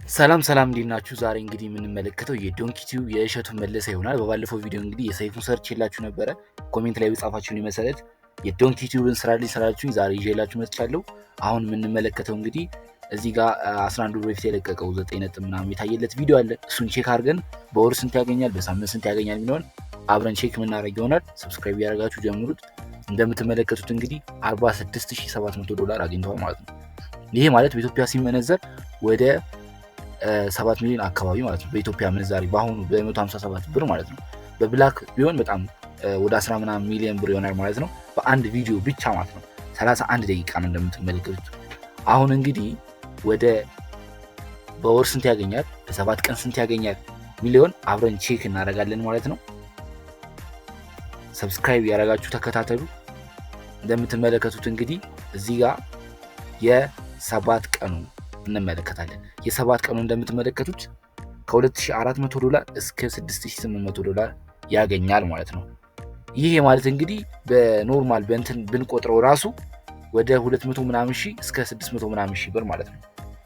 ሰላም እንዴት ናችሁ? ዛሬ እንግዲህ የምንመለከተው የዶንኪ ቲዩብ የእሸቱ መለሰ ይሆናል። በባለፈው ቪዲዮ እንግዲህ የሰይፉን ሰርች የላችሁ ነበረ። ኮሜንት ላይ በጻፋችሁን መሰረት የዶንኪ ቲዩብን ስራላችሁኝ ዛሬ ይዤላችሁ መጥቻለሁ። አሁን የምንመለከተው እንግዲህ እዚህ ጋር 11 ወር በፊት የለቀቀው 9 ነጥብ ምናምን የታየለት ቪዲዮ አለ። እሱን ቼክ አድርገን በወር ስንት ያገኛል፣ በሳምንት ስንት ያገኛል የሚለውን አብረን ቼክ የምናደርግ ይሆናል። ሰብስክራይብ ያደርጋችሁ ጀምሩት። እንደምትመለከቱት እንግዲህ $46700 አግኝተዋል ማለት ነው። ይሄ ማለት በኢትዮጵያ ሲመነዘር ወደ 7 ሚሊዮን አካባቢ ማለት ነው። በኢትዮጵያ ምንዛሬ በአሁኑ በ157 ብር ማለት ነው። በብላክ ቢሆን በጣም ወደ 10 ምናምን ሚሊዮን ብር ይሆናል ማለት ነው። በአንድ ቪዲዮ ብቻ ማለት ነው። 31 ደቂቃ ነው እንደምትመለከቱት። አሁን እንግዲህ ወደ በወር ስንት ያገኛል፣ በ7 ቀን ስንት ያገኛል ሚሊዮን አብረን ቼክ እናደርጋለን ማለት ነው። ሰብስክራይብ ያደረጋችሁ ተከታተሉ። እንደምትመለከቱት እንግዲህ እዚህ ጋር የ7 ቀኑ እንመለከታለን። የ7 ቀኑ እንደምትመለከቱት $2400 እስከ $6800 ያገኛል ማለት ነው። ይሄ ማለት እንግዲህ በኖርማል በእንትን ብንቆጥረው ራሱ ወደ 200 ምናምን ሺህ እስከ 600 ምናምን ሺህ ብር ማለት ነው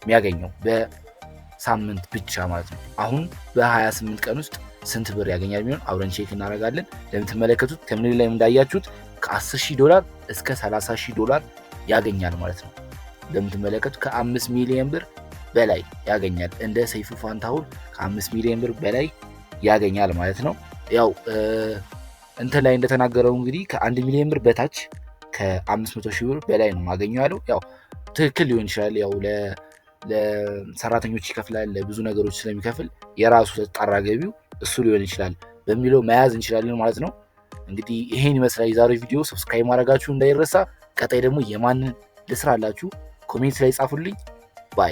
የሚያገኘው በሳምንት ብቻ ማለት ነው። አሁን በ28 ቀን ውስጥ ስንት ብር ያገኛል የሚሆን አብረን ቼክ እናደርጋለን። እንደምትመለከቱት ተምኔል ላይ እንዳያችሁት $10,000 እስከ $30,000 ያገኛል ማለት ነው። እንደምትመለከቱት ከ5 ሚሊዮን ብር በላይ ያገኛል። እንደ ሰይፉ ፋንታሁን ከ5 ሚሊዮን ብር በላይ ያገኛል ማለት ነው። ያው እንትን ላይ እንደተናገረው እንግዲህ ከ1 ሚሊዮን ብር በታች ከ500,000 ብር በላይ ነው ማገኘው ያለው። ያው ትክክል ሊሆን ይችላል። ያው ለሰራተኞች ይከፍላል፣ ለብዙ ነገሮች ስለሚከፍል የራሱ ተጣራ ገቢው እሱ ሊሆን ይችላል በሚለው መያዝ እንችላለን ማለት ነው። እንግዲህ ይሄን ይመስላል የዛሬው ቪዲዮ። ሰብስክራይብ ማድረጋችሁ እንዳይረሳ። ቀጣይ ደግሞ የማንን ልስራላችሁ ኮሜንት ላይ ጻፉልኝ።